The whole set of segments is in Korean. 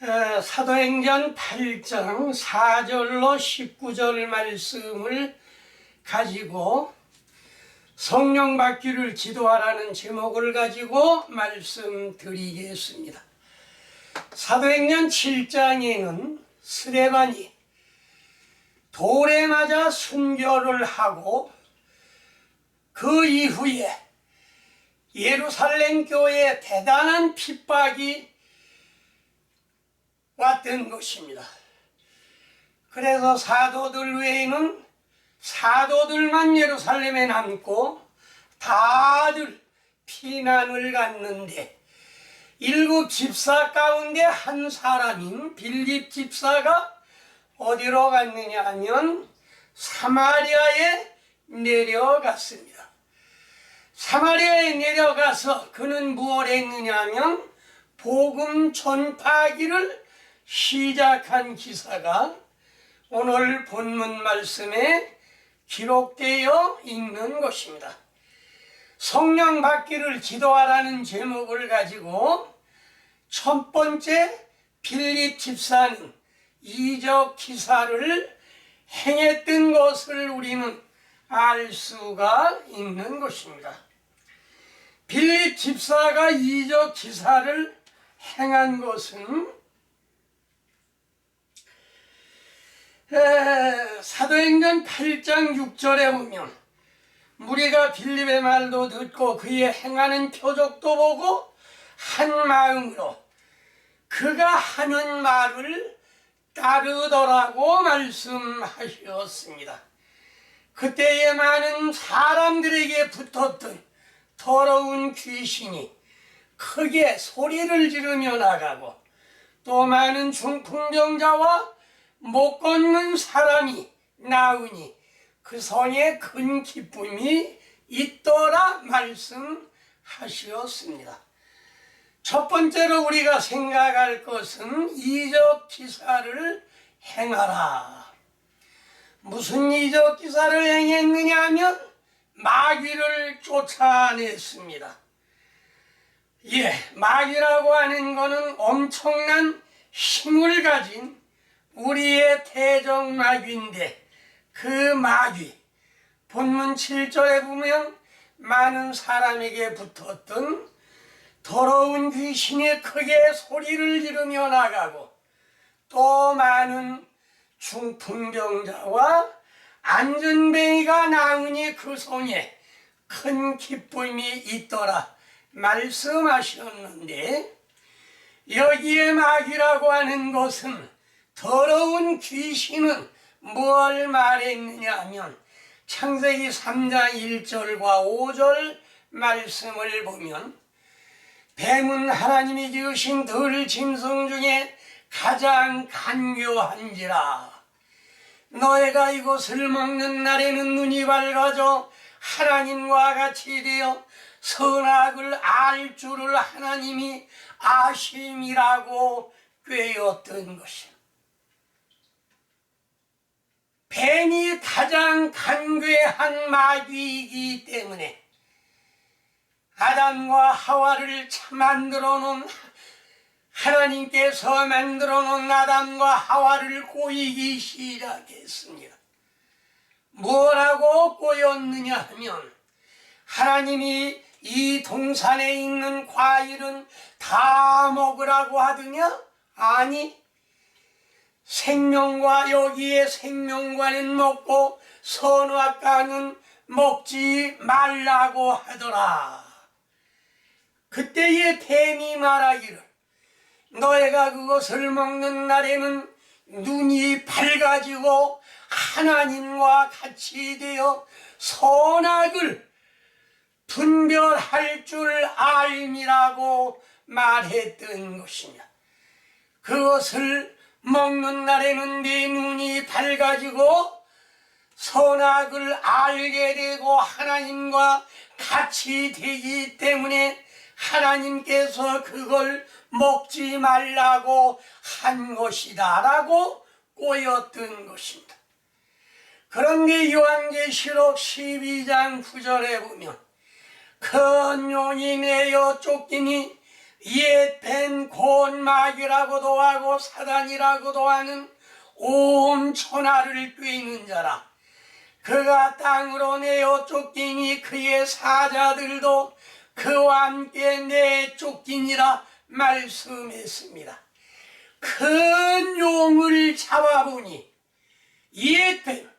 사도행전 8장 4절로 19절 말씀을 가지고 성령 받기를 기도하라는 제목을 가지고 말씀드리겠습니다. 사도행전 7장에는 스데반이 돌에 맞아 순교를 하고 그 이후에 예루살렘 교회에 대단한 핍박이 왔던 것입니다. 그래서 사도들 외에는 사도들만 예루살렘에 남고 다들 피난을 갔는데 일곱 집사 가운데 한 사람인 빌립 집사가 어디로 갔느냐 하면 사마리아에 내려갔습니다. 사마리아에 내려가서 그는 무엇을 했느냐 하면 복음 전파하기를 시작한 기사가 오늘 본문 말씀에 기록되어 있는 것입니다. 성령 받기를 기도하라는 제목을 가지고 첫 번째 빌립 집사는 이적 기사를 행했던 것을 우리는 알 수가 있는 것입니다. 빌립 집사가 이적 기사를 행한 것은 사도행전 8장 6절에 보면 무리가 빌립의 말도 듣고 그의 행하는 표적도 보고 한 마음으로 그가 하는 말을 따르더라고 말씀하셨습니다. 그때에 많은 사람들에게 붙었던 더러운 귀신이 크게 소리를 지르며 나가고 또 많은 중풍병자와 못 걷는 사람이 나으니 그 성에 큰 기쁨이 있더라 말씀하셨습니다. 첫 번째로 우리가 생각할 것은 이적 기사를 행하라. 무슨 이적 기사를 행했느냐 하면 마귀를 쫓아냈습니다. 마귀라고 하는 것은 엄청난 힘을 가진 우리의 대적마귀인데 그 마귀 본문 7절에 보면 많은 사람에게 붙었던 더러운 귀신이 크게 소리를 지르며 나가고 또 많은 중풍병자와 안전뱅이가 나으니 그 손에 큰 기쁨이 있더라 말씀하셨는데 여기에 마귀라고 하는 것은 더러운 귀신은 뭘 말했느냐 하면 창세기 3장 1절과 5절 말씀을 보면 뱀은 하나님이 지으신 들 짐승 중에 가장 간교한지라 너희가 이것을 먹는 날에는 눈이 밝아져 하나님과 같이 되어 선악을 알 줄을 하나님이 아심이라고 꾀었던 것이다. 뱀이 가장 간괴한 마귀이기 때문에 아담과 하와를 만들어 놓은 하나님께서 만들어 놓은 아담과 하와를 꼬이기 시작했습니다. 뭐라고 꼬였느냐 하면 하나님이 이 동산에 있는 과일은 다 먹으라고 하더냐? 아니, 생명과 여기에 생명과는 먹고 선악과는 먹지 말라고 하더라. 그때에 뱀이 말하기를 너희가 그것을 먹는 날에는 눈이 밝아지고 하나님과 같이 되어 선악을 분별할 줄 알미라고 말했던 것이냐. 그것을 먹는 날에는 네 눈이 밝아지고 선악을 알게 되고 하나님과 같이 되기 때문에 하나님께서 그걸 먹지 말라고 한 것이다 라고 꼬였던 것입니다. 그런데 요한계시록 12장 9절에 보면 큰 용이 내어 쫓기니 옛 뱀 곧 마귀라고도 하고 사단이라고도 하는 온 천하를 꿰는 자라. 그가 땅으로 내어 쫓기니 그의 사자들도 그와 함께 내쫓기니라 말씀했습니다. 큰 용을 잡아보니 옛뱀,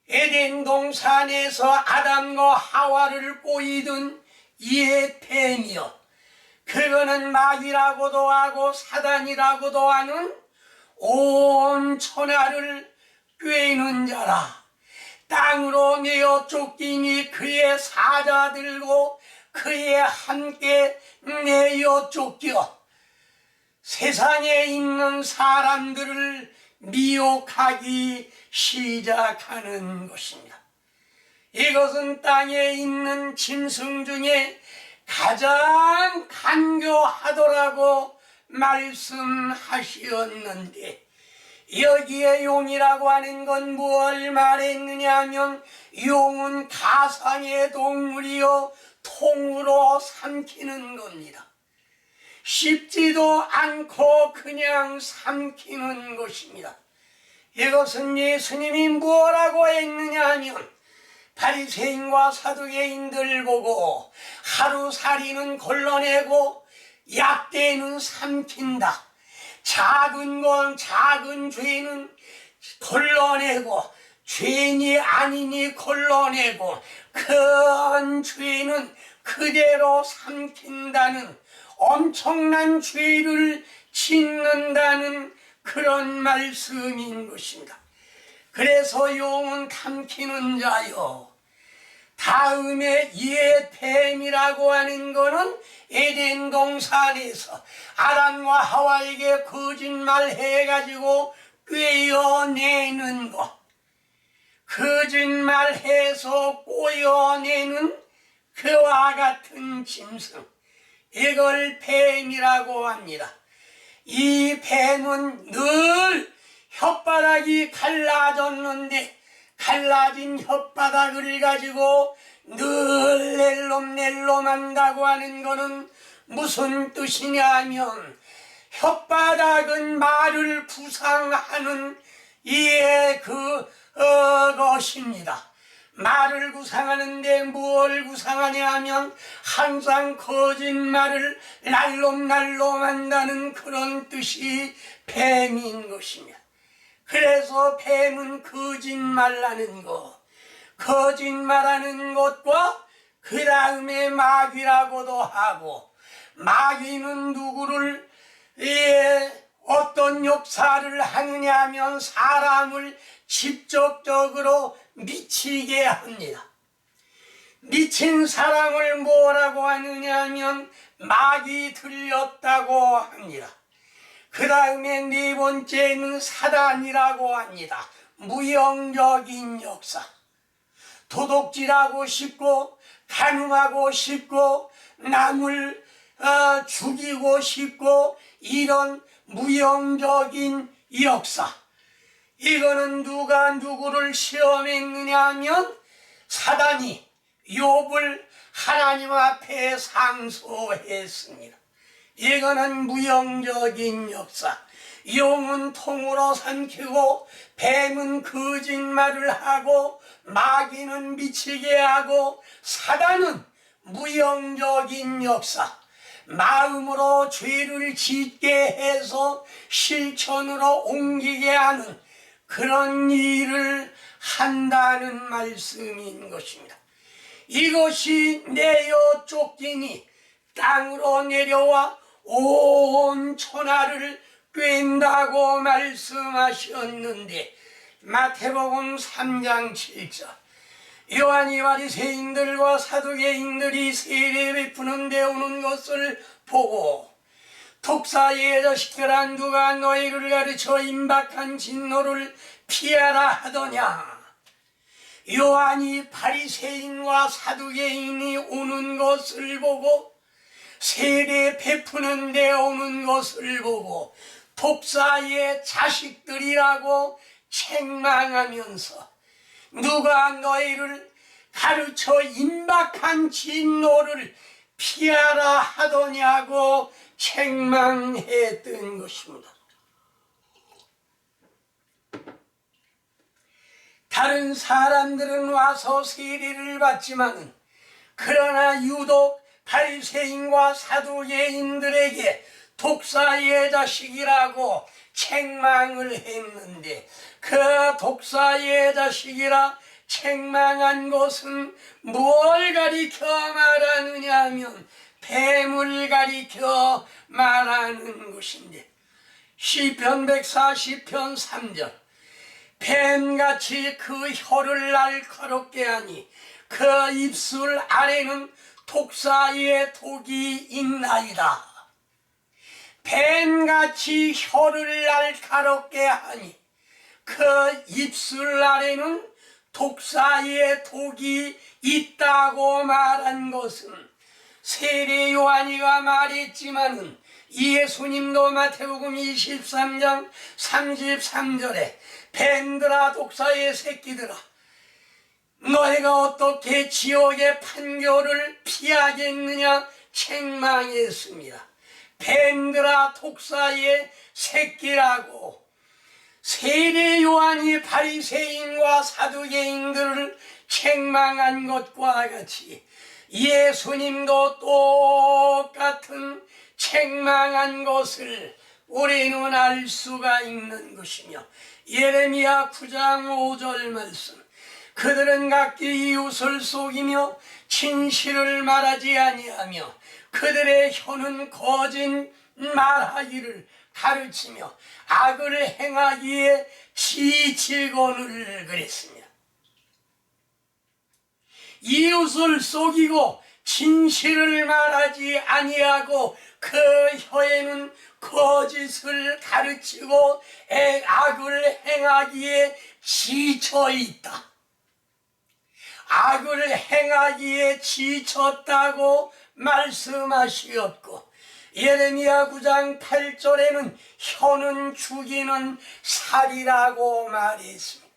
에덴 동산에서 아담과 하와를 꼬이던 옛뱀이여, 그거는 마귀라고도 하고 사단이라고도 하는 온 천하를 꿰는 자라. 땅으로 내어 쫓기니 그의 사자들고 그의 함께 내어 쫓겨 세상에 있는 사람들을 미혹하기 시작하는 것입니다. 이것은 땅에 있는 짐승 중에 가장 간교하더라고 말씀하셨는데, 여기에 용이라고 하는 건 무엇을 말했느냐 하면, 용은 가상의 동물이요 통으로 삼키는 겁니다. 씹지도 않고 그냥 삼키는 것입니다. 이것은 예수님이 뭐라고 했느냐 하면, 바리새인과 사두개인들 보고 하루살이는 걸러내고 약대는 삼킨다, 작은 건 작은 죄는 걸러내고 죄인이 아니니 걸러내고 큰 죄는 그대로 삼킨다는, 엄청난 죄를 짓는다는 그런 말씀인 것입니다. 그래서 용은 삼키는 자요. 다음에 옛뱀이라고 하는 거는 에덴 동산에서 아담과 하와에게 거짓말 해가지고 꿰어내는 것, 거짓말해서 꼬여내는 그와 같은 짐승, 이걸 뱀이라고 합니다. 이 뱀은 늘 혓바닥이 갈라졌는데 갈라진 혓바닥을 가지고 늘 낼름낼름한다고 하는 것은 무슨 뜻이냐 하면, 혓바닥은 말을 구상하는 것입니다. 말을 구상하는데 무엇을 구상하냐 하면 항상 거짓말을 날름날름한다는 그런 뜻이 뱀인 것입니다. 그래서 뱀은 거짓말하는 것, 거짓말하는 것과 그 다음에 마귀라고도 하고, 마귀는 누구를 어떤 역사를 하느냐 하면 사람을 직접적으로 미치게 합니다. 미친 사람을 뭐라고 하느냐 하면 마귀 들렸다고 합니다. 그 다음에 네 번째는 사단이라고 합니다. 무형적인 역사, 도둑질하고 싶고 간음하고 싶고 남을 죽이고 싶고 이런 무형적인 역사, 이거는 누가 누구를 시험했느냐 하면 사단이 욥을 하나님 앞에 상소했습니다. 이거는 무형적인 역사. 용은 통으로 삼키고 뱀은 거짓말을 하고 마귀는 미치게 하고 사단은 무형적인 역사, 마음으로 죄를 짓게 해서 실천으로 옮기게 하는 그런 일을 한다는 말씀인 것입니다. 이것이 내어 쫓기니 땅으로 내려와 온 천하를 꿰다고 말씀하셨는데, 마태복음 3장 7절, 요한이 바리새인들과 사두개인들이 세례 베푸는 데 오는 것을 보고 독사의 자식들아, 누가 너희를 가르쳐 임박한 진노를 피하라 하더냐. 요한이 바리새인과 사두개인이 오는 것을 보고 세례 베푸는 데 오는 것을 보고 독사의 자식들이라고 책망하면서, 누가 너희를 가르쳐 임박한 진노를 피하라 하더냐고 책망했던 것입니다. 다른 사람들은 와서 세례를 받지만은 그러나 유독 바리새인과 사두개인들에게 독사의 자식이라고 책망을 했는데, 그 독사의 자식이라 책망한 것은 뭘 가리켜 말하느냐 하면 뱀을 가리켜 말하는 것인데, 시편 140편 3절 뱀같이 그 혀를 날카롭게 하니 그 입술 아래는 독사의 독이 있나이다. 뱀같이 혀를 날카롭게 하니 그 입술 아래는 독사의 독이 있다고 말한 것은 세례 요한이가 말했지만은 예수님도 마태복음 23장 33절에 뱀들아 독사의 새끼들아 너희가 어떻게 지옥의 판결을 피하겠느냐 책망했습니다. 뱀들아 독사의 새끼라고 세례 요한이 바리새인과 사두개인들을 책망한 것과 같이 예수님도 똑같은 책망한 것을 우리는 알 수가 있는 것이며, 예레미야 9장 5절 말씀 그들은 각기 이웃을 속이며 진실을 말하지 아니하며 그들의 혀는 거짓 말하기를 가르치며 악을 행하기에 지치거늘 그랬습니다. 이웃을 속이고 진실을 말하지 아니하고 그 혀에는 거짓을 가르치고 악을 행하기에 지쳐 있다. 악을 행하기에 지쳤다고 말씀하시었고, 예레미야 9장 8절에는 혀는 죽이는 살이라고 말했습니다.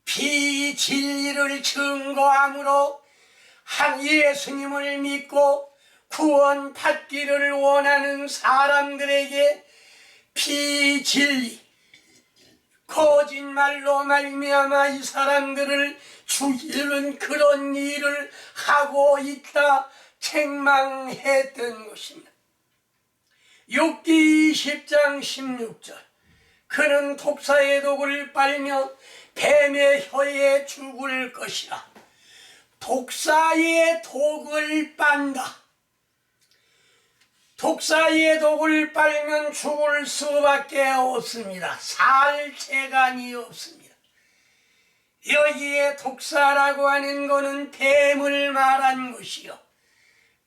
비진리를 증거함으로 한 예수님을 믿고 구원 받기를 원하는 사람들에게 비진리, 거짓말로 말미암아 이 사람들을 죽이는 그런 일을 하고 있다 책망했던 것입니다. 욥기 20장 16절 그는 독사의 독을 빨며 뱀의 혀에 죽을 것이라. 독사의 독을 빤다. 독사의 독을 빨면 죽을 수밖에 없습니다. 살 재간이 없습니다. 여기에 독사라고 하는 것은 뱀을 말한 것이요,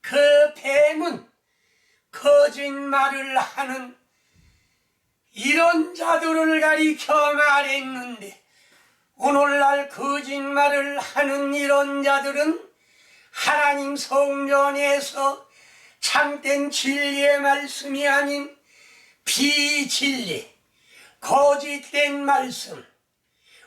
그 뱀은 거짓말을 하는 이런 자들을 가리켜 말했는데, 오늘날 거짓말을 하는 이런 자들은 하나님 성전에서 참된 진리의 말씀이 아닌 비진리, 거짓된 말씀,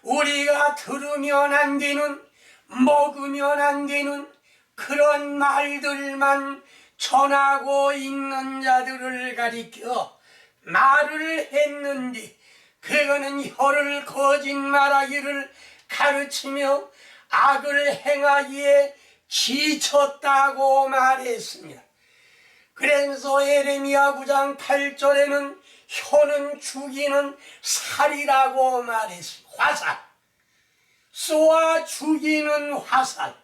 우리가 들으면 안 되는, 먹으면 안 되는 그런 말들만 전하고 있는 자들을 가리켜 말을 했는데, 그거는 혀를 거짓말하기를 가르치며 악을 행하기에 지쳤다고 말했습니다. 그래서 예레미야 9장 8절에는 혀는 죽이는 살이라고 말했습니다. 화살, 쏘아 죽이는 화살.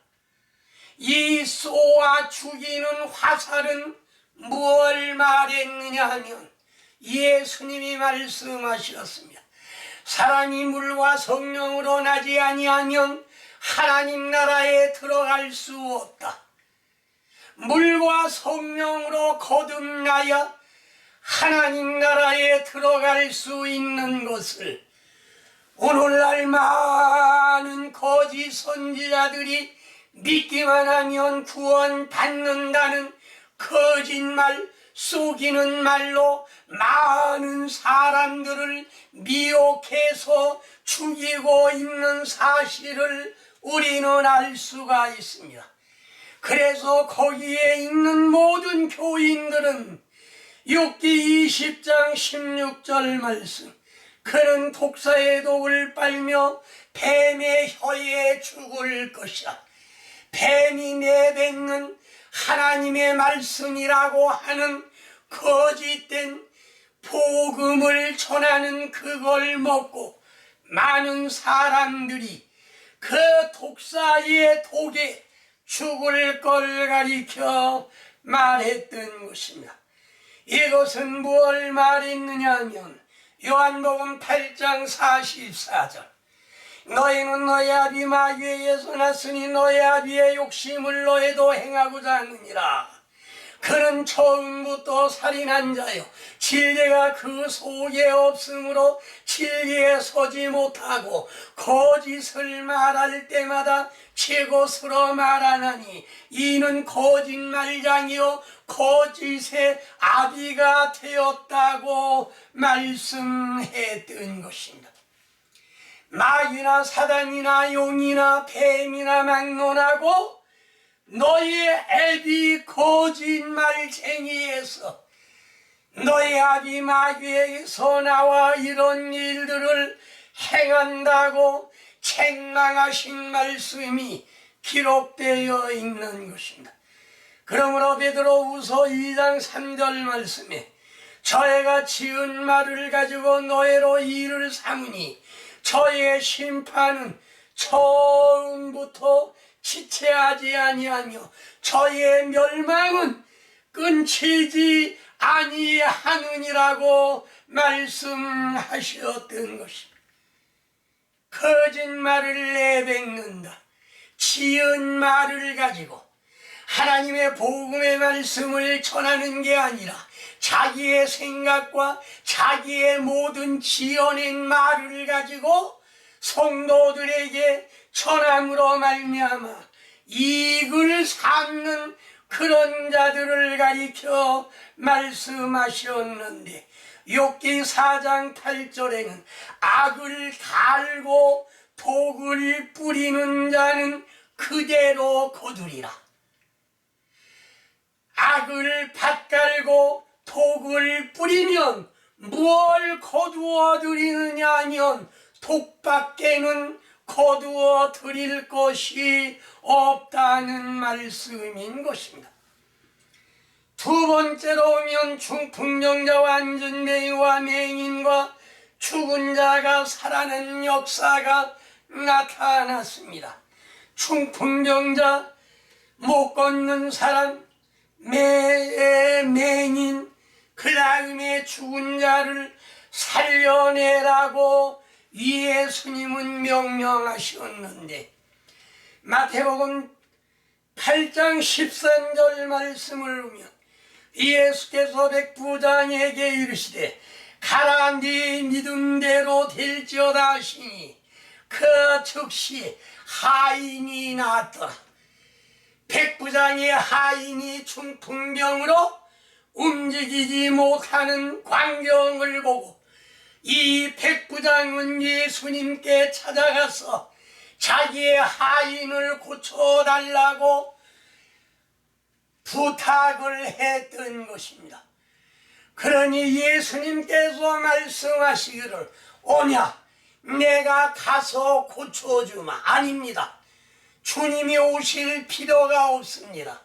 이 쏘아 죽이는 화살은 무엇을 말했느냐 하면 예수님이 말씀하셨습니다. 사람이 물과 성령으로 나지 아니하면 하나님 나라에 들어갈 수 없다. 물과 성령으로 거듭나야 하나님 나라에 들어갈 수 있는 것을 오늘날 많은 거짓 선지자들이 믿기만 하면 구원 받는다는 거짓말, 속이는 말로 많은 사람들을 미혹해서 죽이고 있는 사실을 우리는 알 수가 있습니다. 그래서 거기에 있는 모든 교인들은 욥기 20장 16절 말씀, 그는 독사의 독을 빨며 뱀의 혀에 죽을 것이라. 뱀이 내뱉는 하나님의 말씀이라고 하는 거짓된 복음을 전하는 그걸 먹고 많은 사람들이 그 독사의 독에 죽을 걸 가리켜 말했던 것입니다. 이것은 무엇을 말했느냐 하면 요한복음 8장 44절, 너희는 너희 아비 마귀에게서 났으니 너희 아비의 욕심을 너희도 행하고자 하느니라. 그는 처음부터 살인한 자요, 진리가 그 속에 없으므로 진리에 서지 못하고 거짓을 말할 때마다 제 것으로 말하나니 이는 거짓말장이요 거짓의 아비가 되었다고 말씀했던 것입니다. 마귀나 사단이나 용이나 뱀이나 막론하고 너희의 애비 거짓말쟁이에서 너희 아비 마귀에게서 나와 이런 일들을 행한다고 책망하신 말씀이 기록되어 있는 것입니다. 그러므로 베드로후서 2장 3절 말씀에 저희가 지은 말을 가지고 너희로 일을 삼으니 저희의 심판은 처음부터 지체하지 아니하며 저희의 멸망은 끊치지 아니하느니라고 말씀하셨던 것입니다. 거짓말을 내뱉는다. 지은 말을 가지고 하나님의 복음의 말씀을 전하는 게 아니라 자기의 생각과 자기의 모든 지어낸 말을 가지고 성도들에게 전함으로 말미암아 이익을 삼는 그런 자들을 가리켜 말씀하셨는데, 욥기 4장 8절에는 악을 갈고 독을 뿌리는 자는 그대로 거두리라. 악을 밭갈고 독을 뿌리면 무엇을 거두어 드리느냐 하면 독밖에는 거두어 드릴 것이 없다는 말씀인 것입니다. 두 번째로 오면 중풍병자와 안전맹이와 맹인과 죽은 자가 살아난 역사가 나타났습니다. 중풍병자, 못 걷는 사람, 맹인, 그 다음에 죽은 자를 살려내라고 예수님은 명령하셨는데, 마태복음 8장 13절 말씀을 보면 예수께서 백부장에게 이르시되 가라 네 믿음대로 될지어다 하시니 그 즉시 하인이 나았더라. 백부장의 하인이 중풍병으로 움직이지 못하는 광경을 보고 이 백부장은 예수님께 찾아가서 자기의 하인을 고쳐달라고 부탁을 했던 것입니다. 그러니 예수님께서 말씀하시기를 오냐 내가 가서 고쳐주마. 아닙니다. 주님이 오실 필요가 없습니다.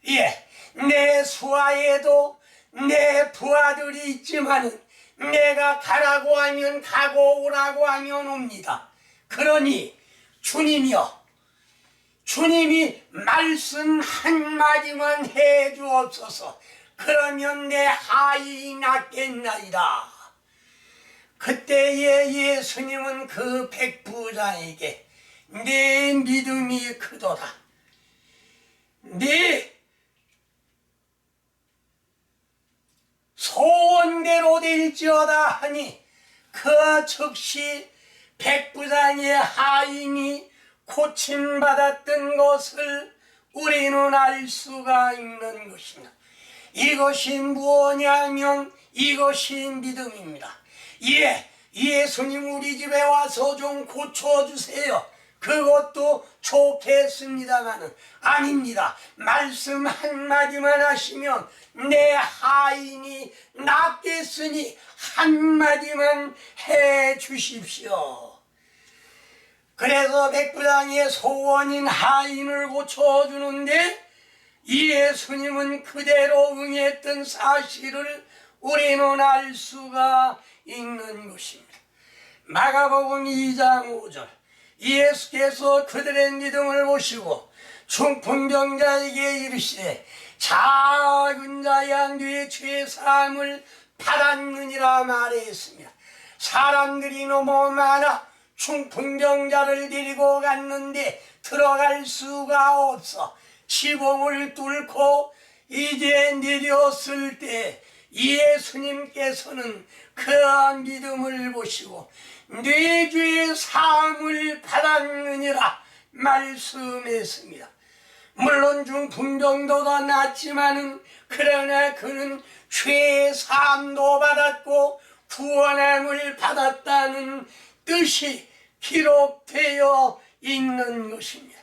예, 내 수하에도 내 부하들이 있지만 내가 가라고 하면 가고 오라고 하면 옵니다. 그러니 주님이여, 주님이 말씀 한마디만 해 주옵소서. 그러면 내 하인이 낫겠나이다. 그때에 예수님은 그 백부장에게 네 믿음이 크도다, 네 소원대로 될지어다 하니 그 즉시 백부장의 하인이 고침받았던 것을 우리는 알 수가 있는 것입니다. 이것이 무엇이냐면 이것이 믿음입니다. 예, 예수님 우리 집에 와서 좀 고쳐주세요. 그것도 좋겠습니다마는 아닙니다. 말씀 한마디만 하시면 내 하인이 낫겠으니 한마디만 해 주십시오. 그래서 백부장의 소원인 하인을 고쳐주는데 예수님은 그대로 응했던 사실을 우리는 알 수가 있는 것입니다. 마가복음 2장 5절, 예수께서 그들의 믿음을 보시고 중풍병자에게 이르시되 작은 자야 네 죄 사함을 받았느니라 말했습니다. 사람들이 너무 많아 중풍병자를 데리고 갔는데 들어갈 수가 없어 지붕을 뚫고 이제 내렸을 때 예수님께서는 그 믿음을 보시고 네 죄 사함을 받았느니라 말씀했습니다. 물론 중풍병도가 낫지만은 그러나 그는 죄 사함도 받았고 구원함을 받았다는 뜻이 기록되어 있는 것입니다.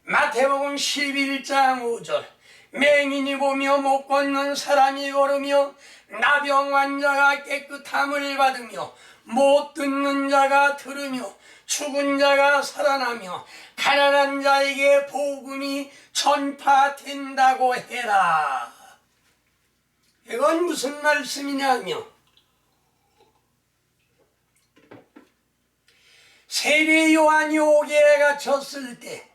마태복음 11장 5절, 맹인이 보며 못 걷는 사람이 걸으며 나병 환자가 깨끗함을 받으며 못 듣는 자가 들으며 죽은 자가 살아나며 가난한 자에게 복음이 전파된다고 해라. 이건 무슨 말씀이냐며 세례 요한이 옥에 갇혔을 때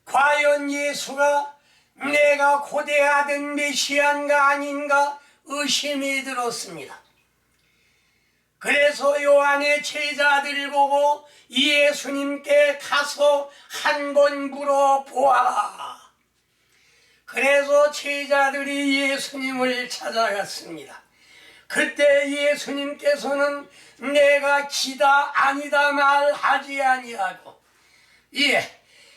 과연 예수가 내가 고대하던 메시아인가 아닌가 의심이 들었습니다. 그래서 요한의 제자들을 보고 예수님께 가서 한번 물어보아라. 그래서 제자들이 예수님을 찾아갔습니다. 그때 예수님께서는 내가 기다 아니다 말하지 아니하고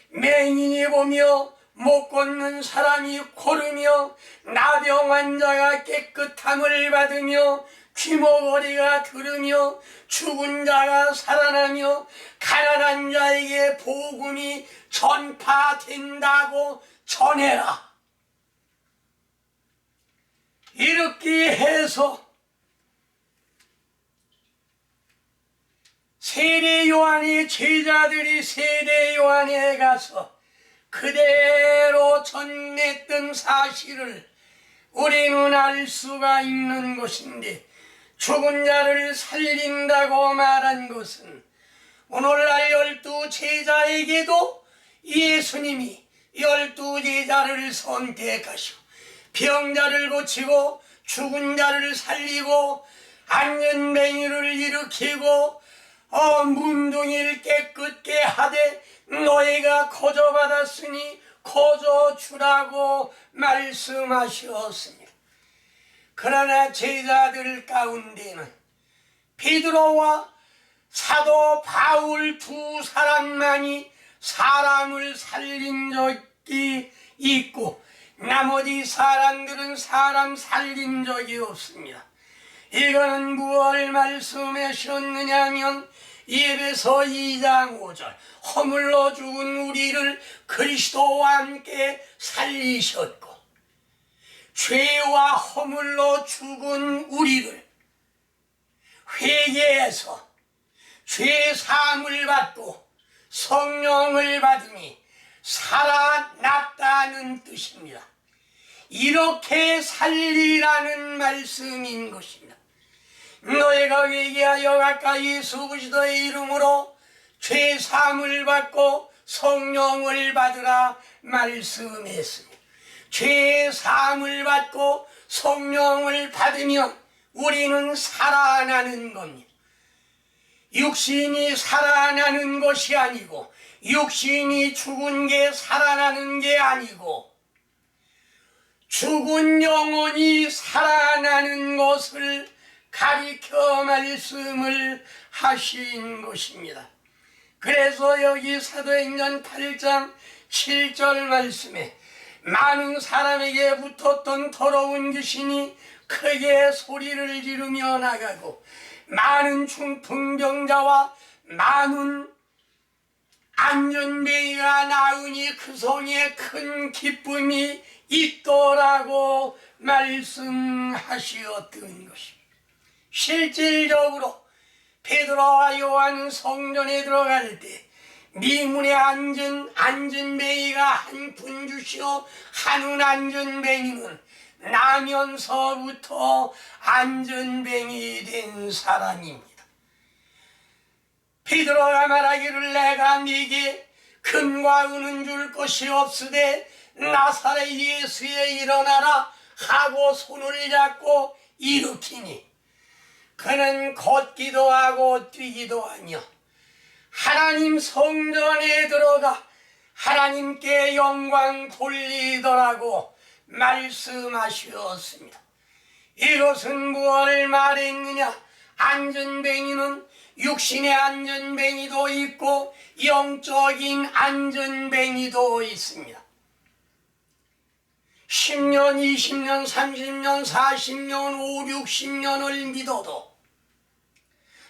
맹인이 보며 못 걷는 사람이 걸으며 나병 환자가 깨끗함을 받으며 귀머거리가 들으며 죽은 자가 살아나며 가난한 자에게 복음이 전파된다고 전해라. 이렇게 해서 세례 요한의 제자들이 세례 요한에 가서 그대로 전했던 사실을 우리는 알 수가 있는 것인데, 죽은 자를 살린다고 말한 것은 오늘날 12 제자에게도 예수님이 12 제자를 선택하시고 병자를 고치고 죽은 자를 살리고 안전뱅이를 일으키고 문둥이를 깨끗게 하되 너희가 거저받았으니 거저주라고 말씀하셨습니다. 그러나 제자들 가운데는 베드로와 사도 바울 두 사람만이 사람을 살린 적이 있고 나머지 사람들은 사람 살린 적이 없습니다. 이거는 무엇을 말씀하셨느냐 하면 에베소 2장 5절, 허물로 죽은 우리를 그리스도와 함께 살리셨고 죄와 허물로 죽은 우리를 회개해서 죄 사함을 받고 성령을 받으니 살아났다는 뜻입니다. 이렇게 살리라는 말씀인 것입니다. 너희가 회개하여 가까이 예수 그리스도의 이름으로 죄 사함을 받고 성령을 받으라 말씀했습니다. 죄 사함을 받고 성령을 받으면 우리는 살아나는 겁니다. 육신이 살아나는 것이 아니고 육신이 죽은 게 살아나는 게 아니고 죽은 영혼이 살아나는 것을 가리켜 말씀을 하신 것입니다. 그래서 여기 사도행전 8장 7절 말씀에 많은 사람에게 붙었던 더러운 귀신이 크게 소리를 지르며 나가고 많은 중풍병자와 많은 안전뱅이가 나으니 그 성에 큰 기쁨이 있더라고 말씀하시었던 것입니다. 실질적으로 베드로와 요한은 성전에 들어갈 때 미문에 앉은 안전뱅이가 한 군주시오 한운 안전뱅이는 나면서부터 안전뱅이 된 사람입니다. 베드로가 말하기를 내가 네게 금과 은은 줄 것이 없으되 나사렛 예수에 일어나라 하고 손을 잡고 일으키니 그는 걷기도 하고 뛰기도 하며 하나님 성전에 들어가 하나님께 영광 돌리더라고 말씀하셨습니다. 이것은 무엇을 말했느냐? 안전뱅이는 육신의 안전뱅이도 있고 영적인 안전뱅이도 있습니다. 10년, 20년, 30년, 40년, 5, 60년을 믿어도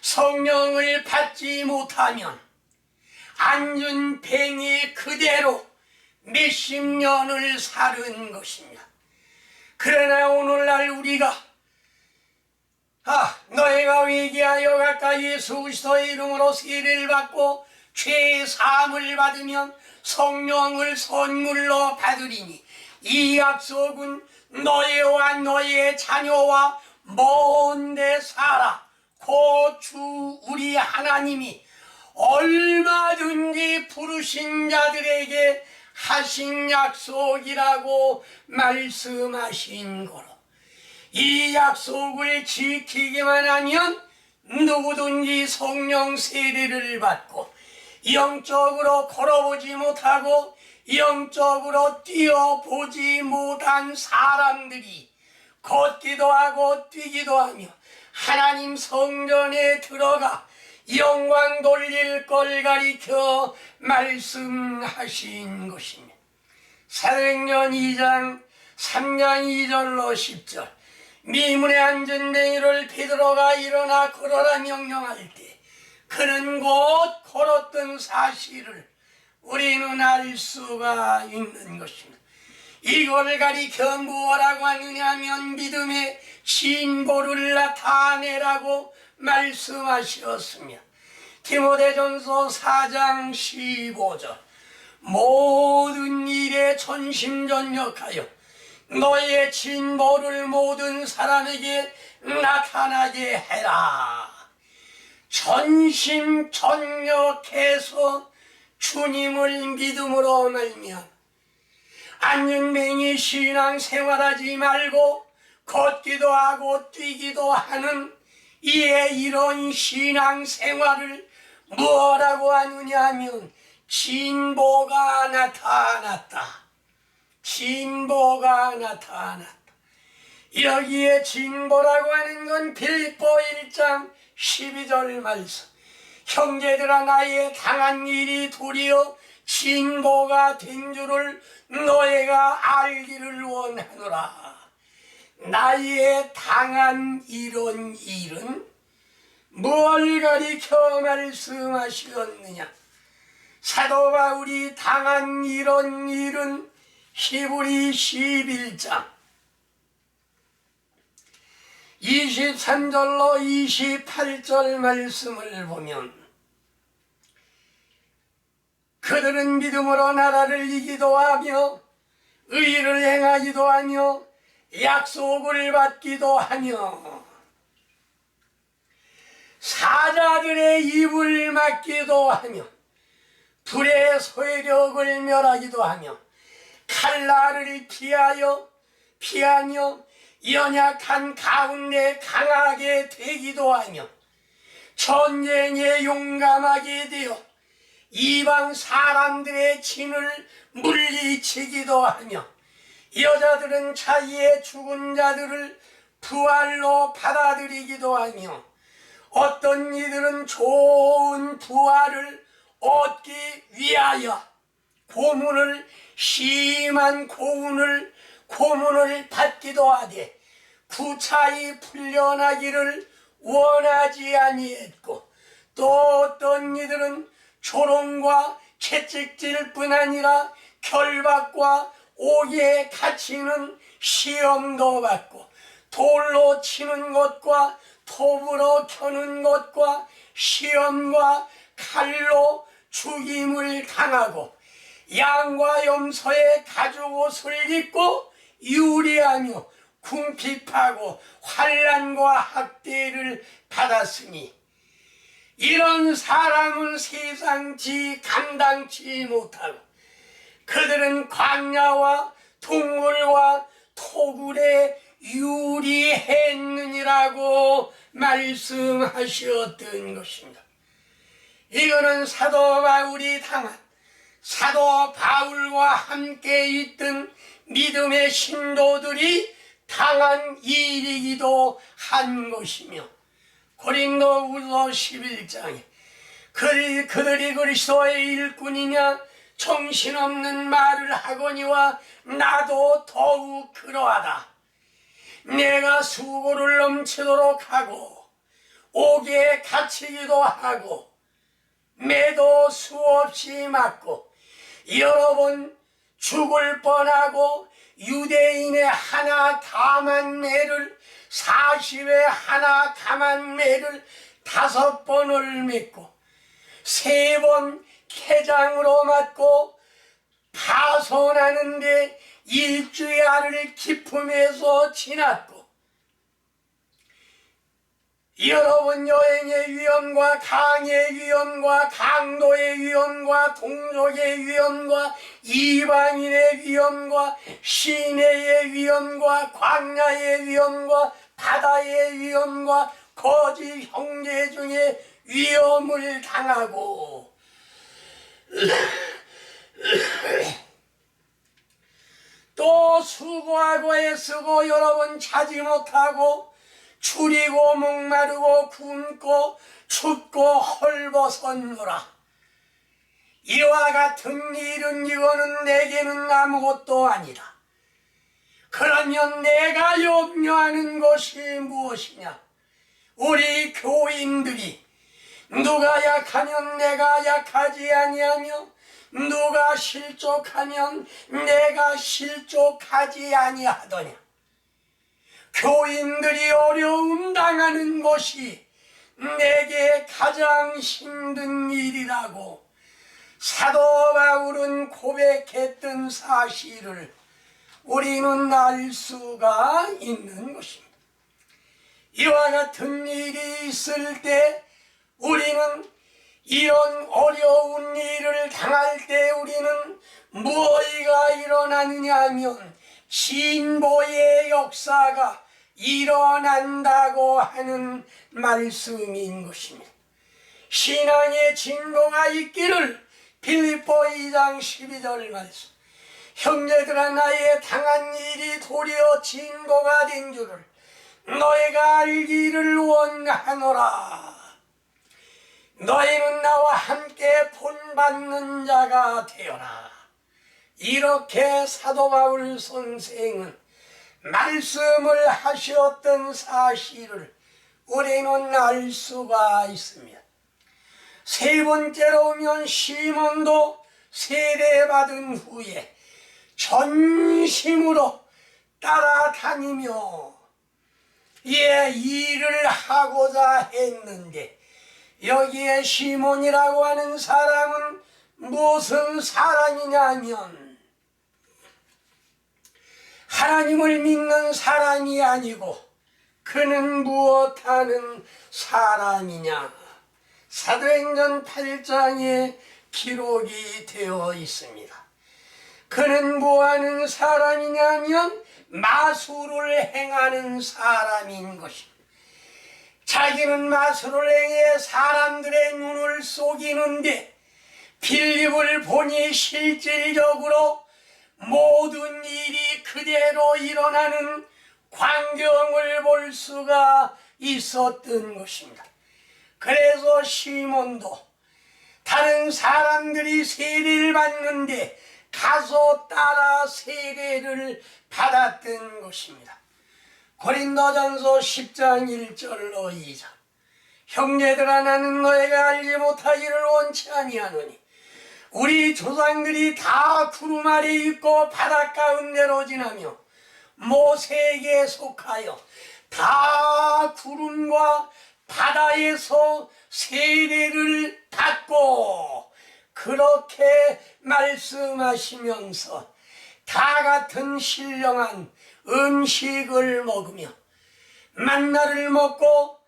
성령을 받지 못하면 안전뱅이 그대로 몇십 년을 사는 것입니다. 그러나 오늘날 우리가 너희가 회개하여 가까이 예수 그리스도의 이름으로 세례를 받고 죄의 사함을 받으면 성령을 선물로 받으리니 이 약속은 너희와 너희의 자녀와 먼데 살아 곧 주 우리 하나님이 얼마든지 부르신 자들에게 하신 약속이라고 말씀하신 거로 이 약속을 지키기만 하면 누구든지 성령 세례를 받고 영적으로 걸어보지 못하고 영적으로 뛰어보지 못한 사람들이 걷기도 하고 뛰기도 하며 하나님 성전에 들어가 영광 돌릴 걸 가리켜 말씀하신 것입니다. 사도행전 2장 3장 2절로 10절 미문의 안전뱅이를 베드로가 일어나 걸어라 명령할 때 그는 곧 걸었던 사실을 우리는 알 수가 있는 것입니다. 이걸 가리켜 무엇라고 하느냐면 믿음의 진보를 나타내라고 말씀하셨으며 디모데전서 4장 15절 모든 일에 전심전력하여 너의 진보를 모든 사람에게 나타나게 해라. 전심전력해서 주님을 믿음으로 말미암아 안전뱅이 신앙생활하지 말고 걷기도 하고 뛰기도 하는 이런 신앙생활을 뭐라고 하느냐 하면 진보가 나타났다. 진보가 나타났다. 여기에 진보라고 하는 건 빌립보 1장 12절 말씀 형제들아 나의 당한 일이 도리어 진보가 된 줄을 너희가 알기를 원하노라. 나의 당한 이런 일은 뭘 가리켜 말씀하시었느냐? 사도 바울이 당한 이런 일은 히브리 11장 23절로 28절 말씀을 보면 그들은 믿음으로 나라를 이기도 하며 의를 행하기도 하며 약속을 받기도 하며 사자들의 입을 막기도 하며 불의 세력을 멸하기도 하며 칼날을 피하며 연약한 가운데 강하게 되기도 하며 전쟁에 용감하게 되어 이방 사람들의 진을 물리치기도 하며 여자들은 자기의 죽은 자들을 부활로 받아들이기도 하며 어떤 이들은 좋은 부활을 얻기 위하여 심한 고문을 받기도 하되 구차히 풀려나기를 원하지 아니했고 또 어떤 이들은 조롱과 채찍질 뿐 아니라 결박과 옥에 갇히는 시험도 받고 돌로 치는 것과 톱으로 켜는 것과 시험과 칼로 죽임을 당하고 양과 염소의 가죽옷을 입고 유리하며 궁핍하고 환난과 학대를 받았으니 이런 사람은 세상지 감당치 못하고 그들은 광야와 동굴과 토굴에 유리했느니라고 말씀하셨던 것입니다. 이거는 사도 바울이 당한, 사도 바울과 함께 있던 믿음의 신도들이 당한 일이기도 한 것이며, 고린도후서 11장에 그들이 그리스도의 일꾼이냐 정신없는 말을 하거니와 나도 더욱 그러하다. 내가 수고를 넘치도록 하고 옥에 갇히기도 하고 매도 수없이 맞고 여러 번 죽을 뻔하고 유대인의 하나 감한 매를 40에 하나 감한 매를 5번을 맺고 3번 쾌장으로 맞고 파손하는데 일주일을 기품에서 지났고 여러 번 여행의 위험과 강의 위험과 강도의 위험과 동족의 위험과 이방인의 위험과 시내의 위험과 광야의 위험과 바다의 위험과 거짓 형제 중에 위험을 당하고 또 수고하고 애쓰고 여러 번 자지 못하고 추리고 목마르고 굶고 춥고 헐벗었노라. 이와 같은 일은 이거는 내게는 아무것도 아니다. 그러면 내가 염려하는 것이 무엇이냐? 우리 교인들이 누가 약하면 내가 약하지 아니하며 누가 실족하면 내가 실족하지 아니하더냐. 교인들이 어려움 당하는 것이 내게 가장 힘든 일이라고 사도 바울은 고백했던 사실을 우리는 알 수가 있는 것입니다. 이와 같은 일이 있을 때 우리는 이런 어려운 일을 당할 때 우리는 무엇이가 일어나느냐 하면 진보의 역사가 일어난다고 하는 말씀인 것입니다. 신앙의 진보가 있기를 빌립보 2장 12절 말씀. 형제들아 나의 당한 일이 도리어 진보가 된 줄을 너희가 알기를 원하노라. 너희는 나와 함께 본받는 자가 되어라. 이렇게 사도 바울 선생은 말씀을 하셨던 사실을 우리는 알 수가 있습니다. 세 번째로 오면 시몬도 세례받은 후에 전심으로 따라다니며 일을 하고자 했는데 여기에 시몬이라고 하는 사람은 무슨 사람이냐면 하나님을 믿는 사람이 아니고 그는 무엇하는 사람이냐. 사도행전 8장에 기록이 되어 있습니다. 그는 뭐하는 사람이냐면 마술을 행하는 사람인 것입니다. 자기는 마술을 행해 사람들의 눈을 속이는데 빌립을 보니 실질적으로 모든 일이 그대로 일어나는 광경을 볼 수가 있었던 것입니다. 그래서 시몬도 다른 사람들이 세례를 받는데 가서 따라 세례를 받았던 것입니다. 고린도전서 10장 1절로 2절. 형제들아 나는 너희가 알지 못하기를 원치 아니하노니 우리 조상들이 다 구름 아래 있고 바닷 가운데로 지나며 모세에게 속하여 다 구름과 바다에서 세례를 받고 그렇게 말씀하시면서 다 같은 신령한 음식을 먹으며 만나를 먹고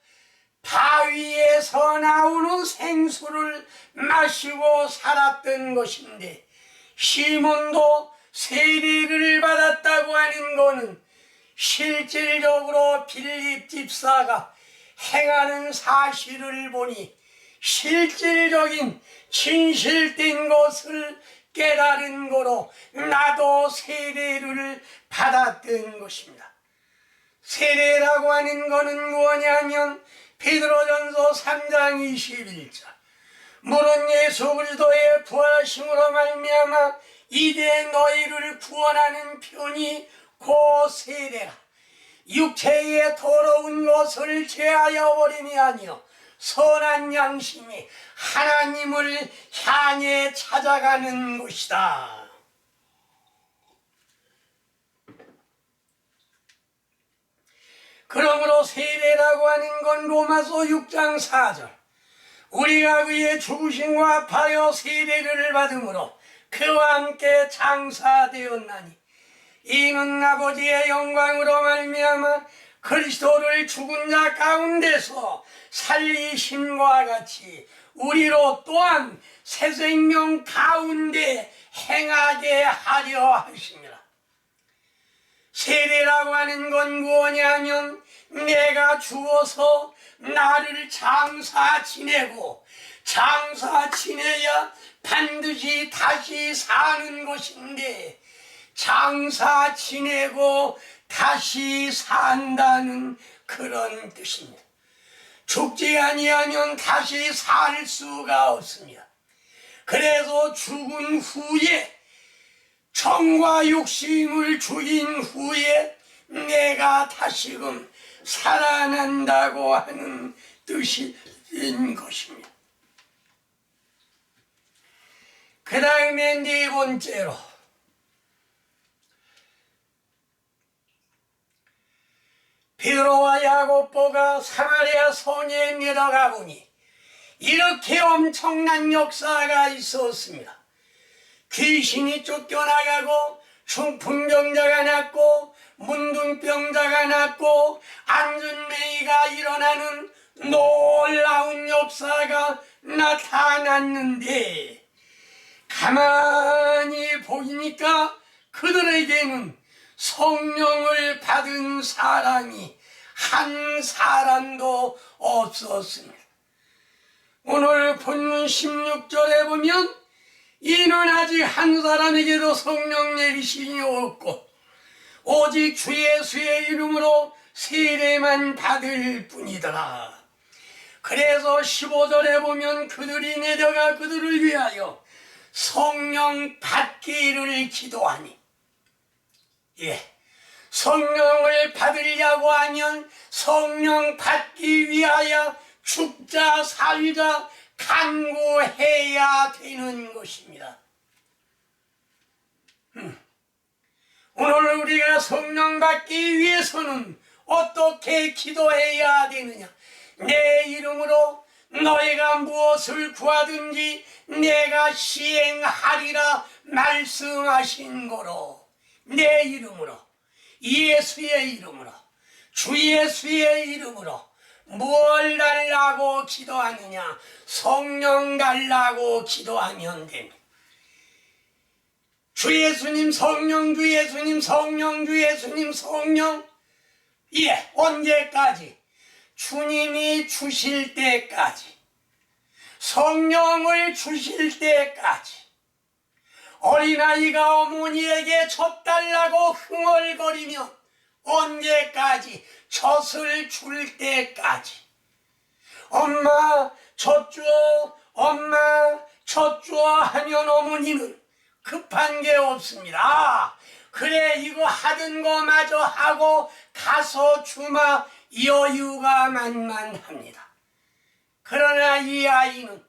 바위에서 나오는 생수를 마시고 살았던 것인데, 시몬도 세례를 받았다고 하는 것은 실질적으로 빌립 집사가 행하는 사실을 보니 실질적인 진실된 것을 깨달은 거로 나도 세례를 받았던 것입니다. 세례라고 하는 것은 무엇이냐면 베드로전서 3장 21절 물은 예수 그리스도의 부활하심으로 말미암아 이제 너희를 구원하는 편이 곧 세례라. 육체의 더러운 것을 제하여 버림이 아니요 선한 양심이 하나님을 향해 찾아가는 것이다. 그러므로 세례라고 하는 건 로마서 6장 4절 우리가 그의 죽으심과 합하여 세례를 받음으로 그와 함께 장사되었나니 이는 아버지의 영광으로 말미암아 그리스도를 죽은 자 가운데서 살리심과 같이 우리로 또한 새 생명 가운데 행하게 하려 하심이라. 세례라고 하는 건 무엇이냐면 내가 죽어서 나를 장사 지내고 장사 지내야 반드시 다시 사는 것인데 장사 지내고 다시 산다는 그런 뜻입니다. 죽지 아니하면 다시 살 수가 없습니다. 그래서 죽은 후에 정과 욕심을 죽인 후에 내가 다시금 살아난다고 하는 뜻인 것입니다. 그 다음에 네 번째로 베드로와 야고보가 사마리아 성에 내려가 보니 이렇게 엄청난 역사가 있었습니다. 귀신이 쫓겨나가고 중풍병자가 낫고 문둥병자가 낫고 안전매이가 일어나는 놀라운 역사가 나타났는데 가만히 보니까 그들에게는 성령을 받은 사람이 한 사람도 없었습니다. 오늘 본문 16절에 보면 이는 아직 한 사람에게도 성령 내리심이 없고 오직 주 예수의 이름으로 세례만 받을 뿐이더라. 그래서 15절에 보면 그들이 내려가 그들을 위하여 성령 받기를 기도하니, 성령을 받으려고 하면 성령 받기 위하여 죽자 살자 간구해야 되는 것입니다. 오늘 우리가 성령 받기 위해서는 어떻게 기도해야 되느냐? 내 이름으로 너희가 무엇을 구하든지 내가 시행하리라 말씀하신 거로 내 이름으로 예수의 이름으로 주 예수의 이름으로 뭘 달라고 기도하느냐? 성령 달라고 기도하면 됩니다. 주 예수님 성령 주 예수님 성령 주 예수님 성령 언제까지? 주님이 주실 때까지 성령을 주실 때까지 어린아이가 어머니에게 젖 달라고 흥얼거리며 언제까지? 젖을 줄 때까지 엄마 젖 줘 엄마 젖 줘 하면 어머니는 급한 게 없습니다. 그래 이거 하던 거 마저 하고 가서 주마 여유가 만만합니다. 그러나 이 아이는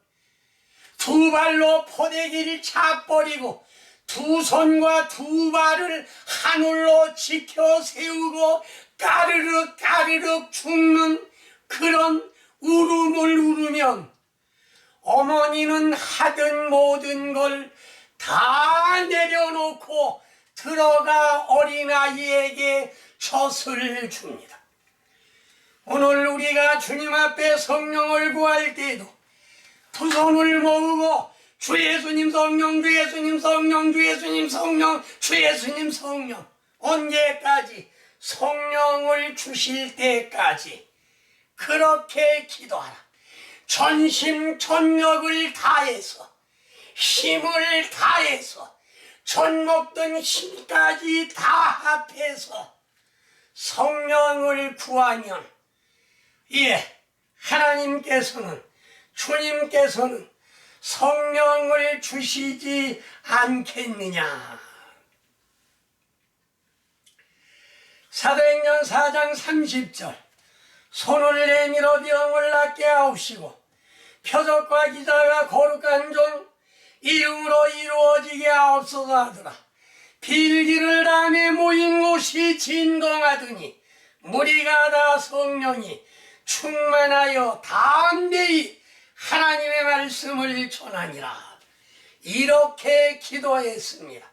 두 발로 포대기를 차버리고 두 손과 두 발을 하늘로 지켜 세우고 까르륵 까르륵 죽는 그런 울음을 울으면 어머니는 하던 모든 걸 다 내려놓고 들어가 어린아이에게 젖을 줍니다. 오늘 우리가 주님 앞에 성령을 구할 때에도 두 손을 모으고 주 예수님 성령, 주 예수님 성령, 주 예수님 성령, 주 예수님 성령, 언제까지? 성령을 주실 때까지 그렇게 기도하라. 전심전력을 다해서, 힘을 다해서, 전 먹던 힘까지 다 합해서 성령을 구하면, 하나님께서는, 주님께서는 성령을 주시지 않겠느냐. 사도행전 4장 30절, 손을 내밀어 병을 낫게 하옵시고 표적과 기사가 거룩한 종 이름으로 이루어지게 하옵소서 하더라. 빌기를 담에 모인 곳이 진동하더니 무리가 다 성령이 충만하여 담대히 하나님의 말씀을 전하니라. 이렇게 기도했습니다.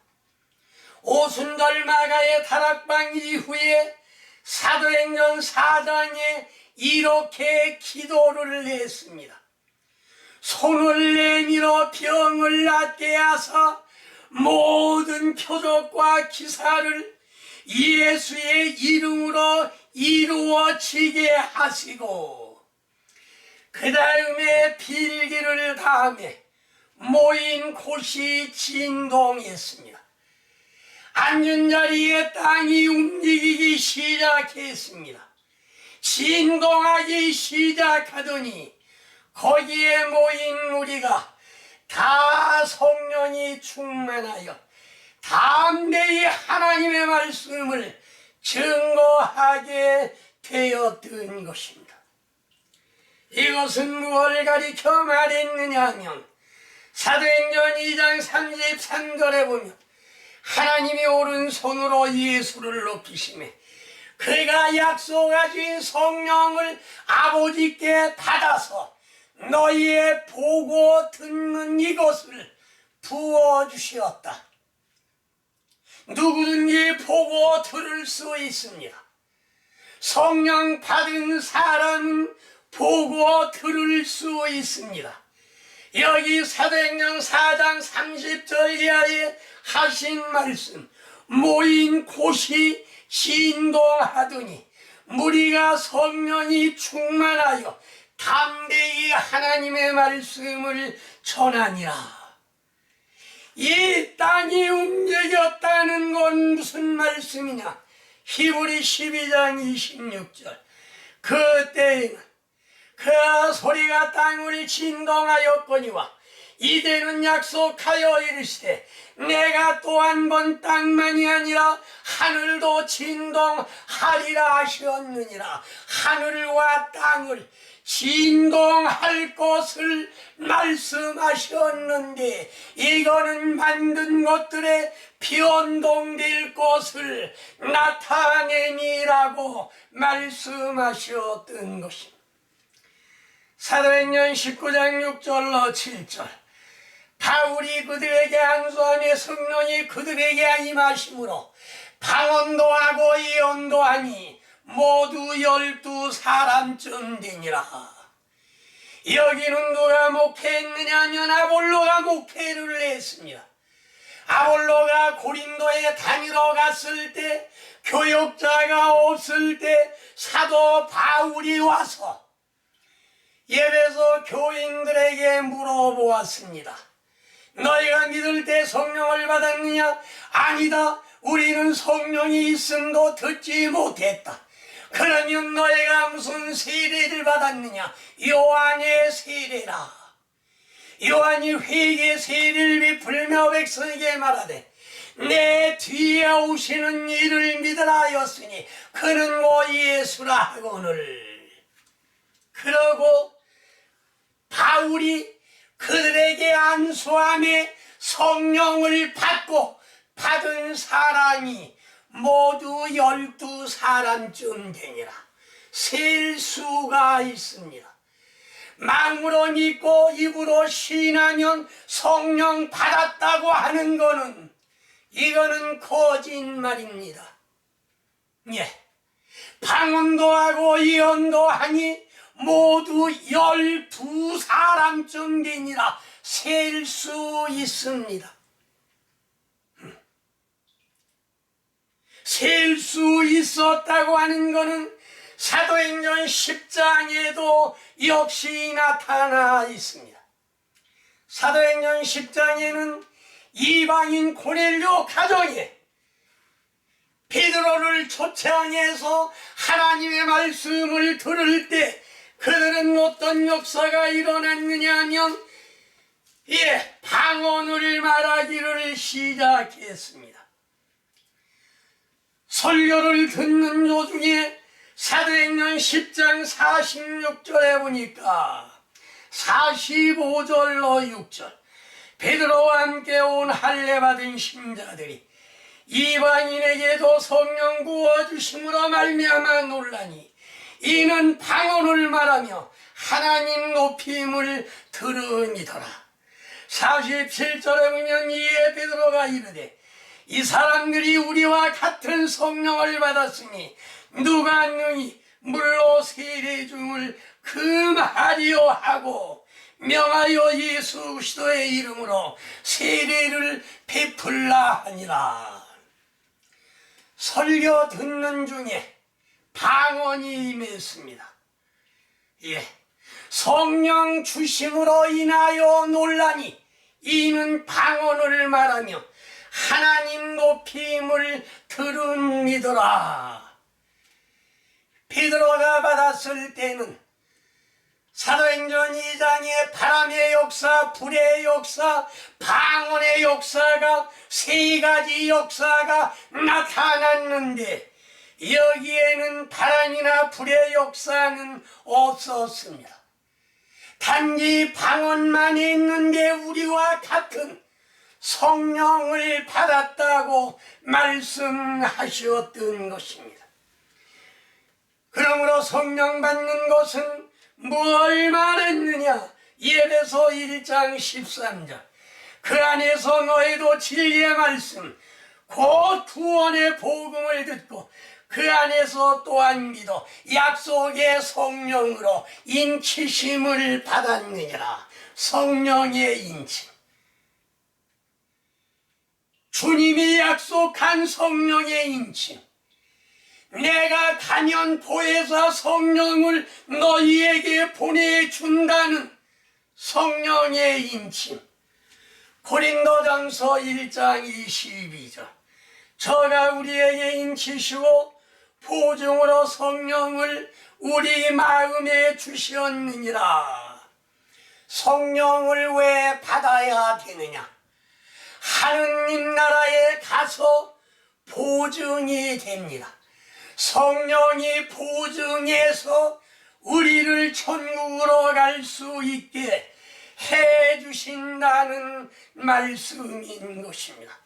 오순절 마가의 다락방 이후에 사도행전 4장에 이렇게 기도를 했습니다. 손을 내밀어 병을 낫게 하사 모든 표적과 기사를 예수의 이름으로 이루어지게 하시고, 그 다음에 빌기를 다음에 모인 곳이 진동했습니다. 앉은 자리에 땅이 움직이기 시작했습니다. 진동하기 시작하더니 거기에 모인 무리가 다 성령이 충만하여 담대히 하나님의 말씀을 증거하게 되었던 것입니다. 이것은 무엇을 가리켜 말했느냐 하면 사도행전 2장 33절에 보면 하나님이 오른손으로 예수를 높이시매 그가 약속하신 성령을 아버지께 받아서 너희의 보고 듣는 이것을 부어주시었다. 누구든지 보고 들을 수 있습니다. 성령 받은 사람은 보고 들을 수 있습니다. 여기 사도행전 4장 30절 이하에 하신 말씀, 모인 곳이 진동하더니 무리가 성령이 충만하여 담대히 하나님의 말씀을 전하니라. 이 땅이 움직였다는 건 무슨 말씀이냐? 히브리 12장 26절. 그때에는 그 소리가 땅을 진동하였거니와 이제는 약속하여 이르시되 내가 또 한 번 땅만이 아니라 하늘도 진동하리라 하셨느니라. 하늘과 땅을 진동할 것을 말씀하셨는데 이거는 만든 것들의 변동될 것을 나타내니라고 말씀하셨던 것입니다. 사도행전 19장 6절로 7절. 바울이 그들에게 안수하며 성령이 그들에게 임하심으로 방언도 하고 예언도 하니 모두 12사람쯤 되니라. 여기는 누가 목회했느냐 하면 아볼로가 목회를 했습니다. 아볼로가 고린도에 다니러 갔을 때, 교역자가 없을 때 사도 바울이 와서 예배소 교인들에게 물어보았습니다. 너희가 믿을 때 성령을 받았느냐? 아니다. 우리는 성령이 있음도 듣지 못했다. 그러면 너희가 무슨 세례를 받았느냐? 요한의 세례라. 요한이 회개 세례를 베풀며 백성에게 말하되 내 뒤에 오시는 이를 믿으라 하였으니 그는 곧 예수라 하거늘. 그러고 바울이 그들에게 안수함에 성령을 받은 사람이 모두 12사람쯤 되니라. 셀 수가 있습니다. 마음으로 믿고 입으로 시인하면 성령 받았다고 하는 거는 이거는 거짓말입니다. 예, 방언도 하고 예언도 하니 모두 12사람쯤 되니라 셀 수 있습니다. 셀 수 있었다고 하는 것은 사도행전 10장에도 역시 나타나 있습니다. 사도행전 10장에는 이방인 고넬료 가정에 베드로를 초청해서 하나님의 말씀을 들을 때 그들은 어떤 역사가 일어났느냐 하면 방언을 말하기를 시작했습니다. 설교를 듣는 도중에 사도행전 10장 46절에 보니까 45절로 6절 베드로와 함께 온 할례 받은 신자들이 이방인에게도 성령 부어주심으로 말미암아 놀라니 이는 방언을 말하며 하나님 높임을 들으니더라. 47절에 보면 이에 베드로가 이르되 이 사람들이 우리와 같은 성령을 받았으니 누가 능히 물로 세례 중을 금하리요 하고 명하여 예수 그리스도의 이름으로 세례를 베풀라 하니라. 설교 듣는 중에 방언이 임했습니다. 성령 주심으로 인하여 논란이 이는 방언을 말하며 하나님 높임을 들으니더라. 베드로가 받았을 때는 사도행전 2장의 바람의 역사, 불의 역사, 방언의 역사가 세 가지 역사가 나타났는데 여기에는 바람이나 불의 역사는 없었습니다. 단지 방언만 있는데 우리와 같은 성령을 받았다고 말씀하셨던 것입니다. 그러므로 성령 받는 것은 뭘 말했느냐? 에베소 1장 13절 그 안에서 너희도 진리의 말씀 곧 구원의 복음을 듣고 그 안에서 또한 믿어 약속의 성령으로 인치심을 받았느니라. 성령의 인침, 주님이 약속한 성령의 인침, 내가 가면 보혜사 성령을 너희에게 보내준다는 성령의 인침. 고린도전서 1장 22절 저가 우리에게 인치시고 보증으로 성령을 우리 마음에 주셨느니라. 성령을 왜 받아야 되느냐? 하느님 나라에 가서 보증이 됩니다. 성령이 보증해서 우리를 천국으로 갈 수 있게 해주신다는 말씀인 것입니다.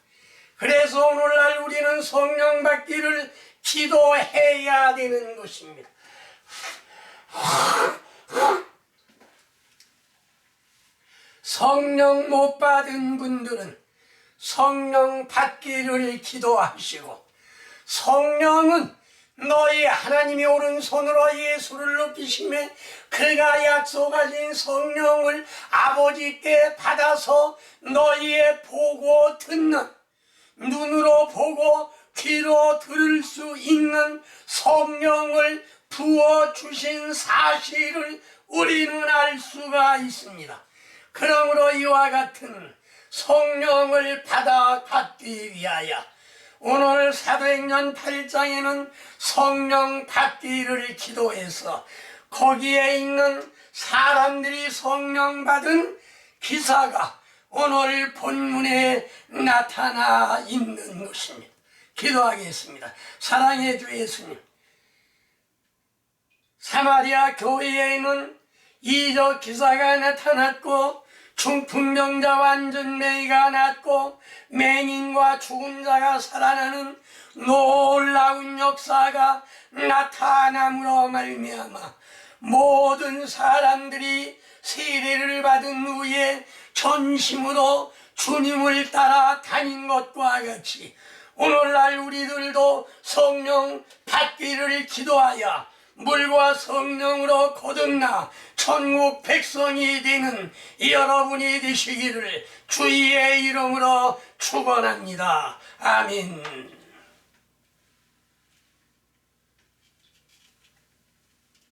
그래서 오늘날 우리는 성령 받기를 기도해야 되는 것입니다. 성령 못 받은 분들은 성령 받기를 기도하시고, 성령은 너희 하나님이 오른손으로 예수를 높이시매 그가 약속하신 성령을 아버지께 받아서 너희의 보고 듣는, 눈으로 보고 귀로 들을 수 있는 성령을 부어주신 사실을 우리는 알 수가 있습니다. 그러므로 이와 같은 성령을 받아 갖기 위하여 오늘 사도행전 8장에는 성령 받기를 기도해서 거기에 있는 사람들이 성령 받은 기사가 오늘 본문에 나타나 있는 것입니다. 기도하겠습니다. 사랑의 주 예수님, 사마리아 교회에는 이적 기사가 나타났고 중풍병자 완전 매가 낫고 맹인과 죽은 자가 살아나는 놀라운 역사가 나타남으로 말미암아 모든 사람들이 세례를 받은 후에 전심으로 주님을 따라 다닌 것과 같이 오늘날 우리들도 성령 받기를 기도하여 물과 성령으로 거듭나 천국 백성이 되는 여러분이 되시기를 주의 이름으로 축원합니다. 아멘.